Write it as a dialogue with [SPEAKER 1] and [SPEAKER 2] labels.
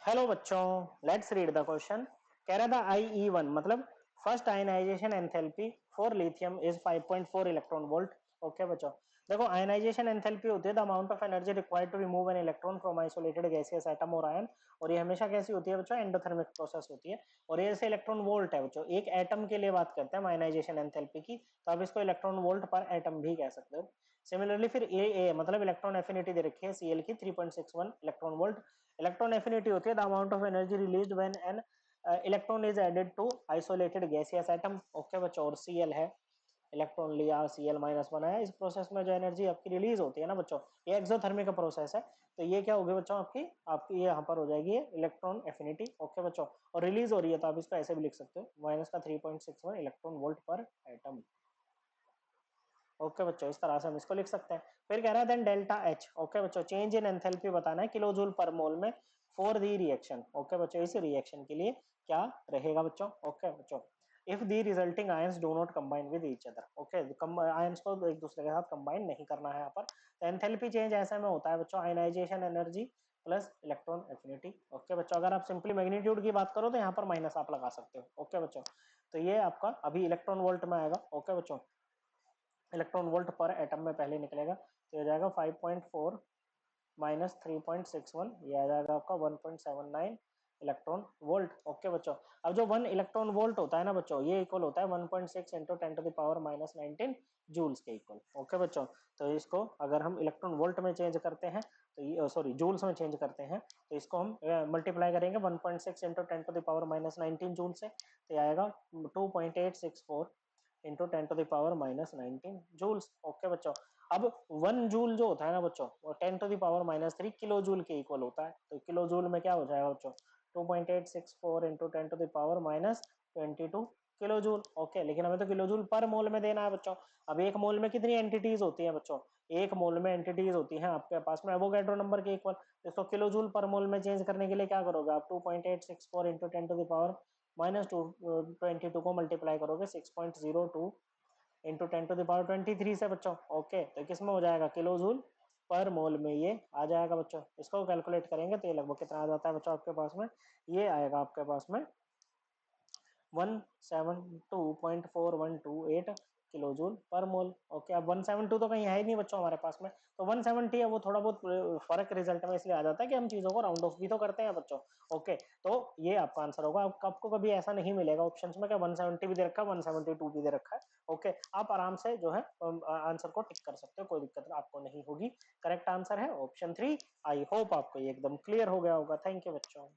[SPEAKER 1] Hello बच्चों, let's read the question. कह रहा था IE1 मतलब first ionization enthalpy for lithium is 5.4 electron volt. Okay बच्चों, देखो आयनाइजेशन एंथैल्पी होती है the amount of energy required to remove an electron from isolated gaseous atom और आयन। और ये हमेशा कैसी होती है बच्चों? एंडोथर्मिक प्रोसेस होती है। और ये जैसे इलेक्ट्रॉन वोल्ट है बच्चों, एक एटम के लिए बात करते हैं आयनाइजेशन एंथैल्पी की, तो आप इसको इलेक्ट्रॉन वोल्ट पर एटम भी कह सकते हो। सिमिलरली फिर ए मतलब इलेक्ट्रॉन एफिनिटी दे रखी है Cl की 3.61 इलेक्ट्रॉन वोल्ट। इलेक्ट्रॉन एफिनिटी होती है the amount of energy released when an electron is added to isolated gaseous atom. Okay बच्चों, और Cl है, इलेक्ट्रॉन लिया Cl माइनस बनाया, इस प्रोसेस में जो एनर्जी आपकी रिलीज होती है ना बच्चों, ये एक्सोथर्मिक का प्रोसेस है। तो ये क्या होगी बच्चों? आपकी आपकी ये यहाँ पर हो जाएगी इलेक्ट्रॉन एफिनिटी। ओके बच्चों, और रिलीज हो रही है तो आप इसको ऐसे भी लिख सकते हो, माइनस का 3.61 इलेक्ट्रॉन वोल्ट पर एटम। ओके बच्चों, इस तरह से हम इसको लिख सकते हैं। फिर कह रहा है देन डेल्टा एच। ओके बच्चों, चेंज इन एंथैल्पी बताना है किलो जूल पर मोल में फॉर दी रिएक्शन। ओके बच्चों, इस रिएक्शन के लिए क्या रहेगा बच्चों? ओके बच्चों, if the resulting ions do not combine with each other. Okay, ions को एक दूसरे के साथ कंबाइन नहीं करना है यहाँ पर। तो एंथैल्पी चेंज ऐसे में होता है बच्चों, ionization energy plus electron affinity. Okay बच्चों, अगर आप सिंपली मैग्नीट्यूड की बात करो तो यहाँ पर माइनस आप लगा सकते हो। ओके बच्चों, तो ये आपका अभी इलेक्ट्रॉन वोल्ट में आएगा। ओके बच्चों, इलेक्ट्रॉन वोल्ट पर एटम में पहले निकलेगा तो ये जाएगा 5.4 माइनस 3.61, ये आ जाएगा आपका 1.79 इलेक्ट्रॉन वोल्ट। ओके बच्चों, अब जो 1 इलेक्ट्रॉन वोल्ट होता है ना बच्चों, ये इक्वल होता है 1.6 into 10 to the power minus 19 joules के इक्वल। ओके बच्चों, तो इसको अगर हम इलेक्ट्रॉन वोल्ट में चेंज करते हैं तो ये सॉरी जूल्स में चेंज करते हैं तो इसको हम मल्टीप्लाई करेंगे 1.6 into 10 to the power minus 19 joule से, तो आएगा 2.864 into 10 to the power minus 19 joules. Okay बच्चों, अब 1 जूल जो होता है ना बच्चों, वो 10 to the power minus 3 kilo joule के इक्वल होता है। तो किलो जूल में क्या हो जाएगा बच्चों? 2.864 into 10 to the power minus 22 kilo joule. Okay, लेकिन हमें तो किलो जूल पर मोल में देना है बच्चों। अब एक मोल में कितनी एंटिटीज होती है बच्चों? एक मोल में एंटिटीज होती हैं आपके पास में एवोगैड्रो नंबर के इक्वल। इसको किलो जूल पर मोल में चेंज करने के लिए क्या करोगे आप? 2.864 into 10 to the power minus 22 को मल्टीप्लाई करोगे 6.02 इंटू 10 टू द पावर 23 से बच्चों। ओके, तो किस में हो जाएगा? किलो जूल पर मोल में ये आ जाएगा बच्चों। इसको कैलकुलेट करेंगे तो ये लगभग कितना आ जाता है बच्चों आपके पास में? ये आएगा आपके पास में 172.4128 किलो जूल पर मोल। ओके, अब 172 तो कहीं है ही नहीं बच्चों हमारे पास में, तो 170 है, वो थोड़ा बहुत फर्क रिजल्ट में इसलिए आ जाता है कि हम चीजों को राउंड ऑफ भी तो करते हैं बच्चों। ओके, तो ये आपका आंसर होगा। आपको कभी ऐसा नहीं मिलेगा ऑप्शंस में कि 170 भी दे रखा है 172 भी दे रखा है। ओके, आप आराम से जो है आंसर को टिक कर सकते हो, कोई दिक्कत आपको नहीं होगी। करेक्ट आंसर है ऑप्शन 3। आई होप आपको ये एकदम क्लियर हो गया होगा। थैंक यू बच्चों।